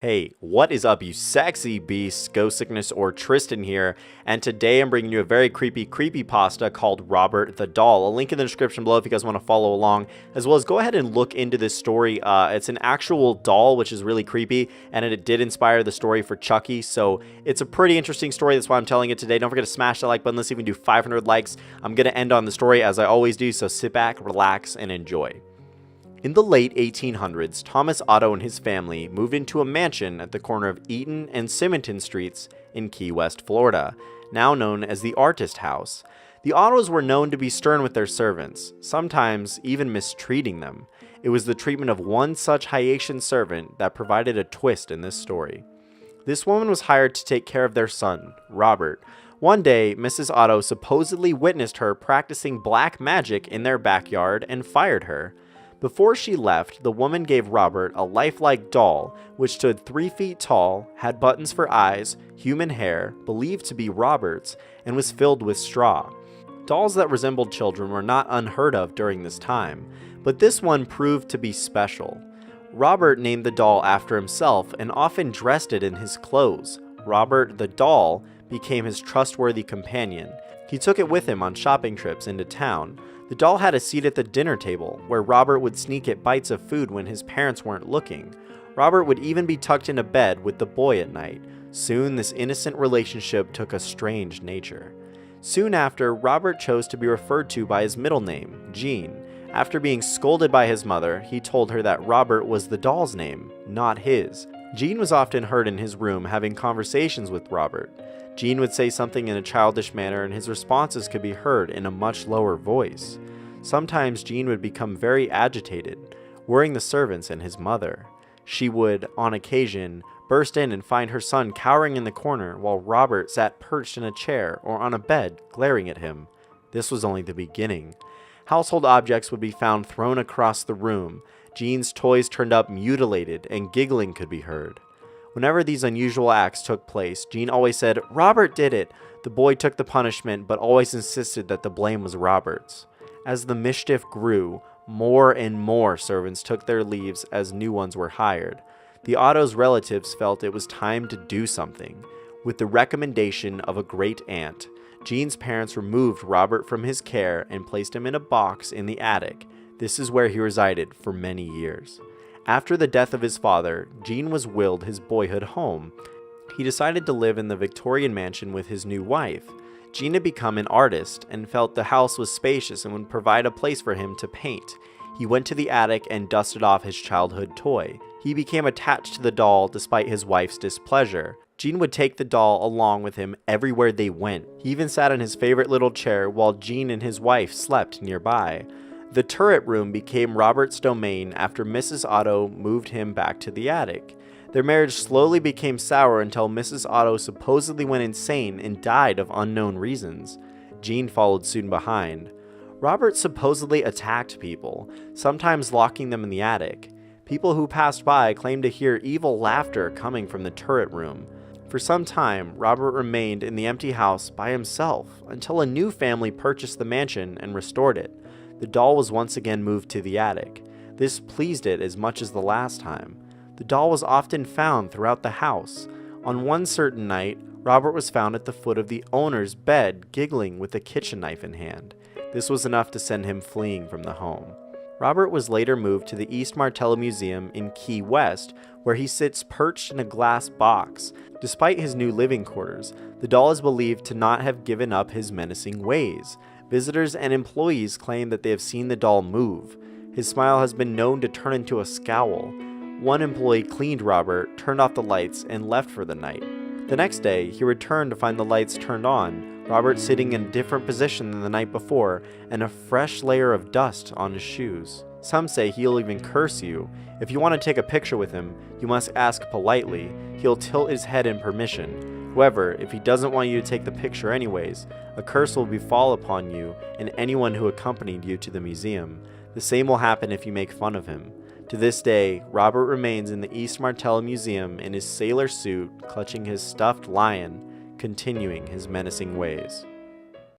Hey, what is up, you sexy beasts? GhostSickness or Tristan here, and today I'm bringing you a very creepy creepypasta called Robert the Doll. A link in the description below if you guys want to follow along, as well as go ahead and look into this story. It's an actual doll, which is really creepy, and it did inspire the story for Chucky, so it's a pretty interesting story. That's why I'm telling it today. Don't forget to smash that like button. Let's see if we can do 500 likes. I'm going to end on the story as I always do, so sit back, relax, and enjoy. In the late 1800s, Thomas Otto and his family moved into a mansion at the corner of Eaton and Symington Streets in Key West, Florida, now known as the Artist House. The Ottos were known to be stern with their servants, sometimes even mistreating them. It was the treatment of one such Haitian servant that provided a twist in this story. This woman was hired to take care of their son, Robert. One day, Mrs. Otto supposedly witnessed her practicing black magic in their backyard and fired her. Before she left, the woman gave Robert a lifelike doll, which stood 3 feet tall, had buttons for eyes, human hair, believed to be Robert's, and was filled with straw. Dolls that resembled children were not unheard of during this time, but this one proved to be special. Robert named the doll after himself and often dressed it in his clothes. Robert the doll became his trustworthy companion. He took it with him on shopping trips into town. The doll had a seat at the dinner table, where Robert would sneak at bites of food when his parents weren't looking. Robert would even be tucked into bed with the boy at night. Soon, this innocent relationship took a strange nature. Soon after, Robert chose to be referred to by his middle name, Jean. After being scolded by his mother, he told her that Robert was the doll's name, not his. Jean was often heard in his room having conversations with Robert. Jean would say something in a childish manner, and his responses could be heard in a much lower voice. Sometimes Jean would become very agitated, worrying the servants and his mother. She would, on occasion, burst in and find her son cowering in the corner while Robert sat perched in a chair or on a bed, glaring at him. This was only the beginning. Household objects would be found thrown across the room. Jean's toys turned up mutilated, and giggling could be heard. Whenever these unusual acts took place, Jean always said, "Robert did it." The boy took the punishment, but always insisted that the blame was Robert's. As the mischief grew, more and more servants took their leaves as new ones were hired. The Otto's relatives felt it was time to do something. With the recommendation of a great aunt, Jean's parents removed Robert from his care and placed him in a box in the attic. This is where he resided for many years. After the death of his father, Jean was willed his boyhood home. He decided to live in the Victorian mansion with his new wife. Jean had become an artist and felt the house was spacious and would provide a place for him to paint. He went to the attic and dusted off his childhood toy. He became attached to the doll despite his wife's displeasure. Jean would take the doll along with him everywhere they went. He even sat in his favorite little chair while Jean and his wife slept nearby. The turret room became Robert's domain after Mrs. Otto moved him back to the attic. Their marriage slowly became sour until Mrs. Otto supposedly went insane and died of unknown reasons. Jean followed soon behind. Robert supposedly attacked people, sometimes locking them in the attic. People who passed by claimed to hear evil laughter coming from the turret room. For some time, Robert remained in the empty house by himself until a new family purchased the mansion and restored it. The doll was once again moved to the attic. This pleased it as much as the last time. The doll was often found throughout the house. On one certain night, Robert was found at the foot of the owner's bed, giggling with a kitchen knife in hand. This was enough to send him fleeing from the home. Robert was later moved to the East Martello Museum in Key West, where he sits perched in a glass box. Despite his new living quarters, the doll is believed to not have given up his menacing ways. Visitors and employees claim that they have seen the doll move. His smile has been known to turn into a scowl. One employee cleaned Robert, turned off the lights, and left for the night. The next day, he returned to find the lights turned on, Robert sitting in a different position than the night before, and a fresh layer of dust on his shoes. Some say he'll even curse you. If you want to take a picture with him, you must ask politely. He'll tilt his head in permission. However, if he doesn't want you to take the picture anyways, a curse will befall upon you and anyone who accompanied you to the museum. The same will happen if you make fun of him. To this day, Robert remains in the East Martello Museum in his sailor suit, clutching his stuffed lion, continuing his menacing ways.